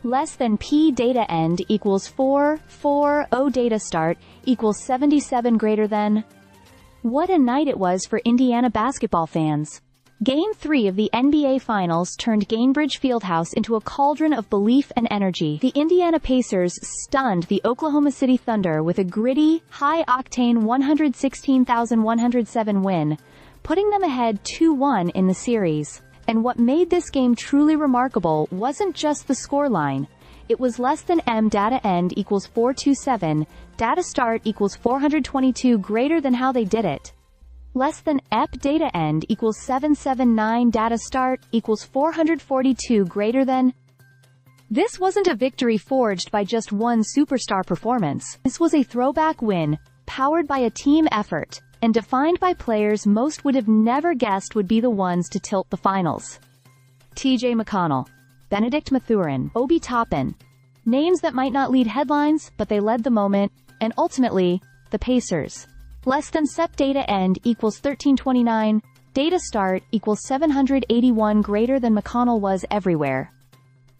less than P data end equals 4, 4, O data start equals 77 greater than. What a night it was for Indiana basketball fans. Game 3 of the NBA Finals turned Gainbridge Fieldhouse into a cauldron of belief and energy. The Indiana Pacers stunned the Oklahoma City Thunder with a gritty, high-octane 116,107 win, putting them ahead 2-1 in the series. And what made this game truly remarkable wasn't just the scoreline. It was less than M data end equals 427, data start equals 422 greater than how they did it. Less than EP data end equals 779 data start equals 442 greater than. This wasn't a victory forged by just one superstar performance. This was a throwback win, powered by a team effort, and defined by players most would have never guessed would be the ones to tilt the finals. T.J. McConnell, Benedict Mathurin, Obi Toppin. Names that might not lead headlines, but they led the moment, and ultimately, the Pacers. Less than SEP data end equals 1329, data start equals 781 greater than McConnell was everywhere.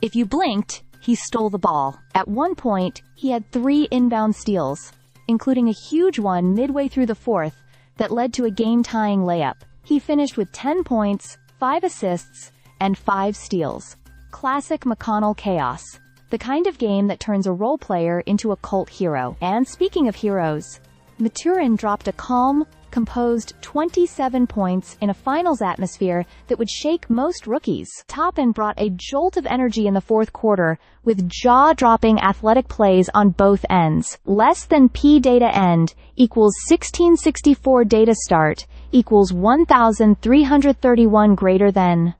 If you blinked, he stole the ball. At one point, he had 3 inbound steals, including a huge one midway through the fourth that led to a game-tying layup. He finished with 10 points, 5 assists, and 5 steals. Classic McConnell chaos. The kind of game that turns a role player into a cult hero. And speaking of heroes, Mathurin dropped a calm, composed 27 points in a finals atmosphere that would shake most rookies. Toppin brought a jolt of energy in the fourth quarter, with jaw-dropping athletic plays on both ends. Less than P data end equals 1664 data start equals 1331 greater than.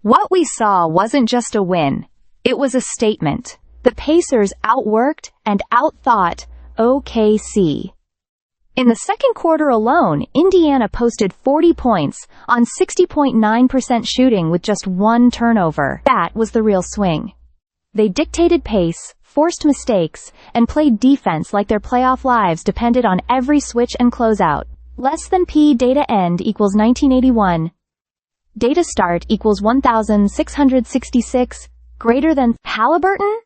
What we saw wasn't just a win. It was a statement. The Pacers outworked and outthought OKC. In the second quarter alone, Indiana posted 40 points on 60.9% shooting with just 1 turnover. That was the real swing. They dictated pace, forced mistakes, and played defense like their playoff lives depended on every switch and closeout. Less than P data end equals 1981. Data start equals 1666, greater than. Halliburton?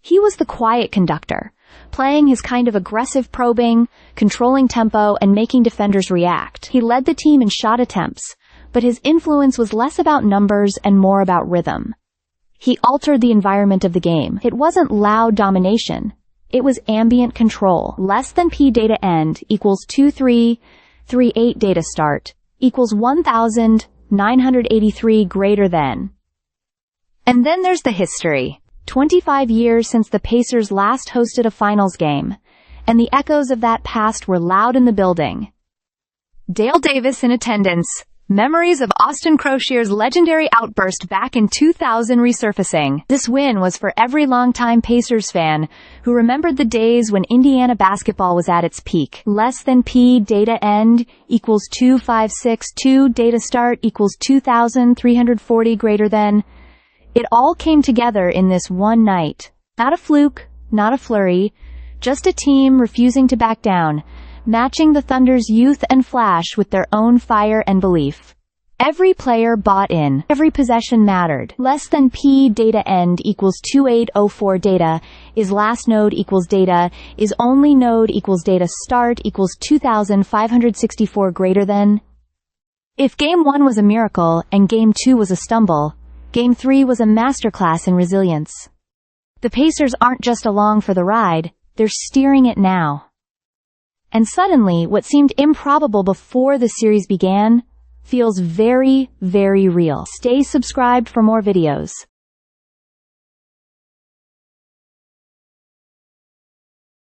He was the quiet conductor, playing his kind of aggressive probing, controlling tempo, and making defenders react. He led the team in shot attempts, but his influence was less about numbers and more about rhythm. He altered the environment of the game. It wasn't loud domination. It was ambient control. Less than P data end equals 2338 data start equals 1983 greater than. And then there's the history. 25 years since the Pacers last hosted a finals game, and the echoes of that past were loud in the building. Dale Davis in attendance, memories of Austin Crocier's legendary outburst back in 2000 resurfacing. This win was for every longtime Pacers fan who remembered the days when Indiana basketball was at its peak. Less than P data end equals 2562, data start equals 2340 greater than. It all came together in this one night. Not a fluke, not a flurry, just a team refusing to back down, matching the Thunder's youth and flash with their own fire and belief. Every player bought in. Every possession mattered. Less than P data end equals 2804 data, is last node equals data, is only node equals data start equals 2564 greater than. If Game 1 was a miracle and Game 2 was a stumble, Game 3 was a masterclass in resilience. The Pacers aren't just along for the ride, they're steering it now. And suddenly, what seemed improbable before the series began feels very, very real. Stay subscribed for more videos.